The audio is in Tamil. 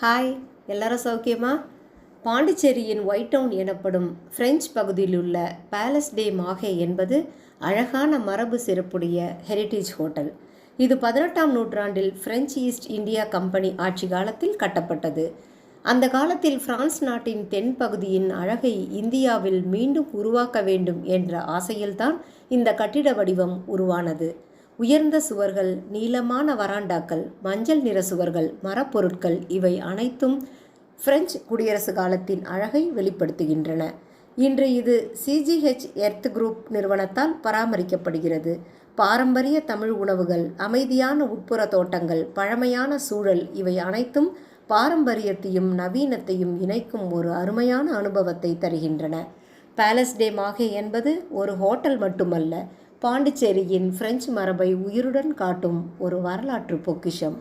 ஹாய், எல்லாரும் சௌக்கியமா? பாண்டிச்சேரியின் ஒயிட் டவுன் எனப்படும் பிரெஞ்சு பகுதியிலுள்ள பேலஸ் டே மாஹே என்பது அழகான மரபு சிறப்புடைய ஹெரிட்டேஜ் ஹோட்டல். இது 18ஆம் நூற்றாண்டில் பிரெஞ்சு ஈஸ்ட் இந்தியா கம்பெனி ஆட்சி காலத்தில் கட்டப்பட்டது. அந்த காலத்தில் பிரான்ஸ் நாட்டின் தென் பகுதியின் அழகை இந்தியாவில் மீண்டும் உருவாக்க வேண்டும் என்ற ஆசையில்தான் இந்த கட்டிட வடிவம் உருவானது. உயர்ந்த சுவர்கள், நீளமான வராண்டாக்கள், மஞ்சள் நிற சுவர்கள், மரப்பொருட்கள் இவை அனைத்தும் பிரெஞ்சு குடியரசு காலத்தின் அழகை வெளிப்படுத்துகின்றன. இன்று இது சிஜிஹெச் எர்த் குரூப் நிறுவனத்தால் பராமரிக்கப்படுகிறது. பாரம்பரிய தமிழ் உணவுகள், அமைதியான உட்புற தோட்டங்கள், பழமையான சூழல் இவை அனைத்தும் பாரம்பரியத்தையும் நவீனத்தையும் இணைக்கும் ஒரு அருமையான அனுபவத்தை தருகின்றன. பேலஸ் டே மாஹே என்பது ஒரு ஹோட்டல் மட்டுமல்ல, பாண்டிச்சேரியின் பிரெஞ்சு மரபை உயிருடன் காட்டும் ஒரு வரலாற்று பொக்கிஷம்.